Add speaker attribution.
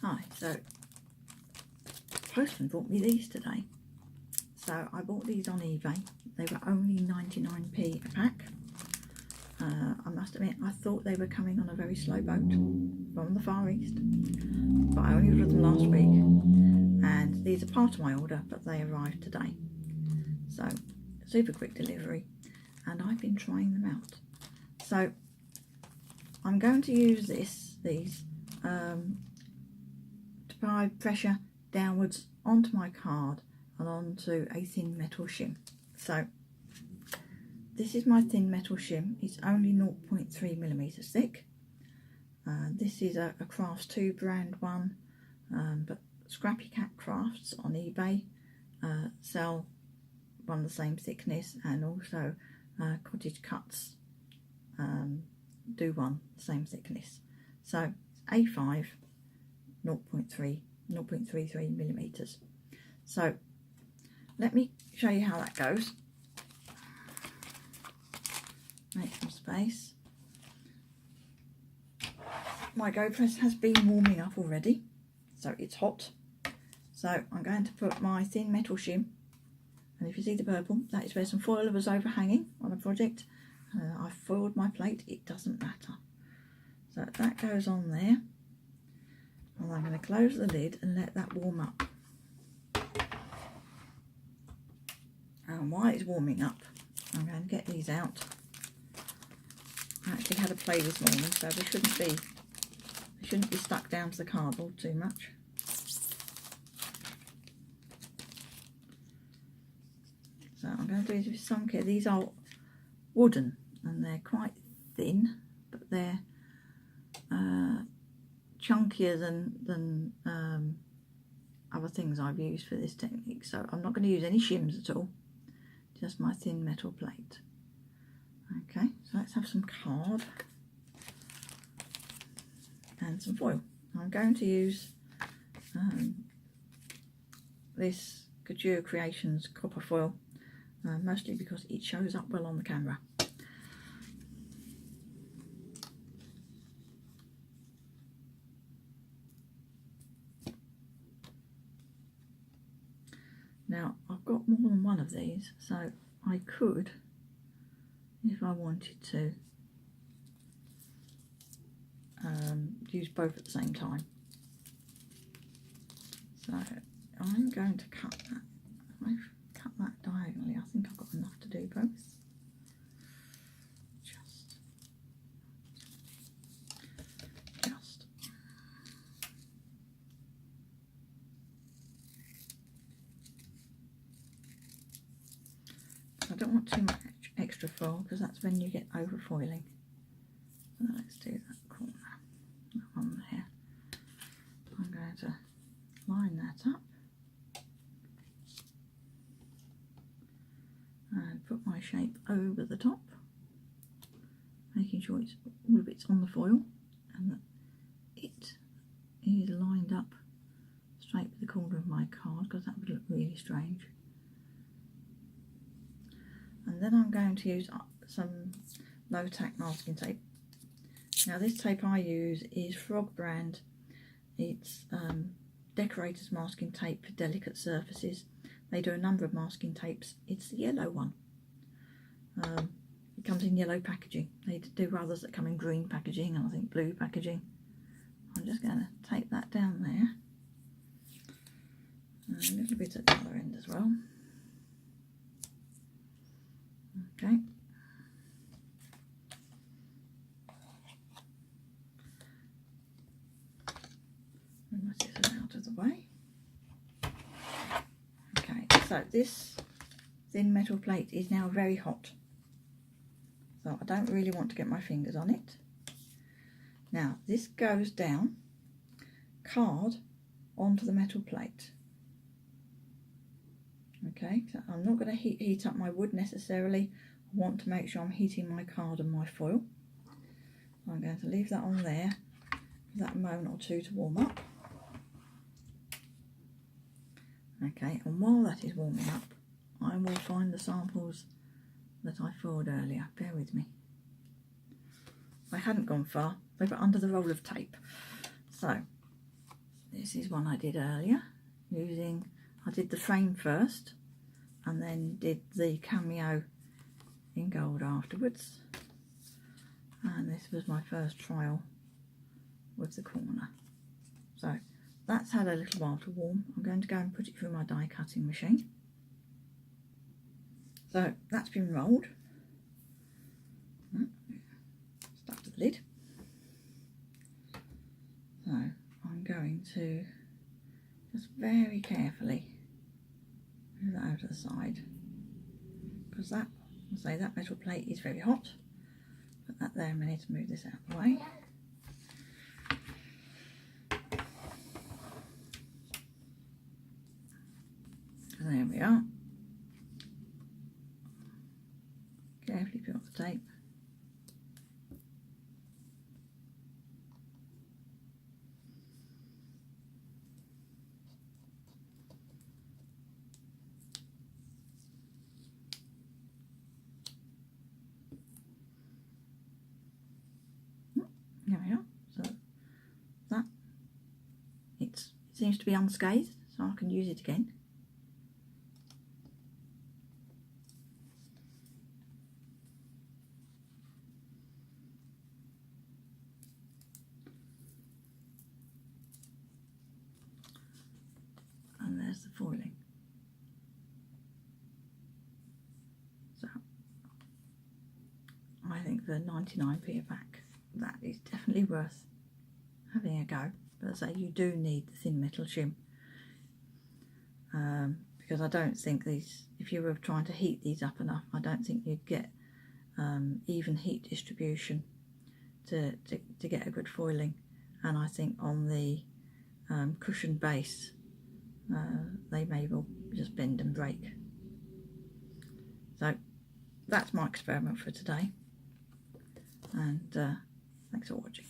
Speaker 1: Hi, so postman brought me these today. So I bought these on eBay. They were only 99p a pack. I must admit, I thought they were coming on a very slow boat from the Far East, but I only ordered them last week, and these are part of my order, but they arrived today. So super quick delivery, and I've been trying them out. So I'm going to use these to apply pressure downwards onto my card and onto a thin metal shim. So this is my thin metal shim. It's only 0.3mm thick. This is a Crafts 2 brand one, but Scrappy Cat Crafts on eBay sell one the same thickness, and also Cottage Cutz do one the same thickness. So A5 0.33mm. So let me show you how that goes. Make some space. My GoPress has been warming up already, so it's hot. So I'm going to put my thin metal shim, and if you see the purple, that is where some foil was overhanging on a project. I've foiled my plate, it doesn't matter. So that goes on there, and I'm going to close the lid and let that warm up. And while it's warming up, I'm going to get these out. I actually had a play this morning, so they shouldn't be stuck down to the cardboard too much. So I'm going to do this with some care. These are wooden and they're quite thin, but they're chunkier than other things I've used for this technique. So I'm not going to use any shims at all, just my thin metal plate. Okay, so let's have some card and some foil. I'm going to use this Couture Creations copper foil, mostly because it shows up well on the camera. Now I've got more than one of these, so I could, if I wanted to, use both at the same time. So I'm going to cut that. I've cut that diagonally. I think I've got enough to do both. Just. I don't want too much extra foil because that's when you get over foiling. So let's do that corner, that one there. I'm going to line that up and put my shape over the top, making sure it's all of it's on the foil and that it is lined up straight with the corner of my card, because that would look really strange. And then I'm going to use some low tack masking tape. Now this tape I use is Frog brand. It's decorator's masking tape for delicate surfaces. They do a number of masking tapes. It's the yellow one. It comes in yellow packaging. They do others that come in green packaging and I think blue packaging. I'm just going to tape that down there. And a little bit at the other end as well. Okay. And my scissors out of the way. Okay, so this thin metal plate is now very hot. So I don't really want to get my fingers on it. Now this goes down, card onto the metal plate. Okay, so I'm not going to heat up my wood necessarily. I want to make sure I'm heating my card and my foil. I'm going to leave that on there, give that a moment or two to warm up. Okay, and while that is warming up, I will find the samples that I foiled earlier. Bear with me. I hadn't gone far, they were under the roll of tape. So This is one I did earlier I did the frame first and then did the cameo in gold afterwards, and this was my first trial with the corner. So that's had a little while to warm. I'm going to go and put it through my die cutting machine. So that's been rolled. Stuck to the lid. So I'm going to just very carefully move that over to the side, because that, I'll say, that metal plate is very hot. Put that there a minute to move this out of the way. There we are. Carefully peel off the tape. There we are. So that it seems to be unscathed, so I can use it again. And there's the foiling. So I think for 99p a pack, that is definitely worth having a go. But as I say, you do need the thin metal shim, because I don't think these, if you were trying to heat these up enough, I don't think you'd get even heat distribution to get a good foiling. And I think on the cushion base, they may well just bend and break. So that's my experiment for today, and thanks for watching.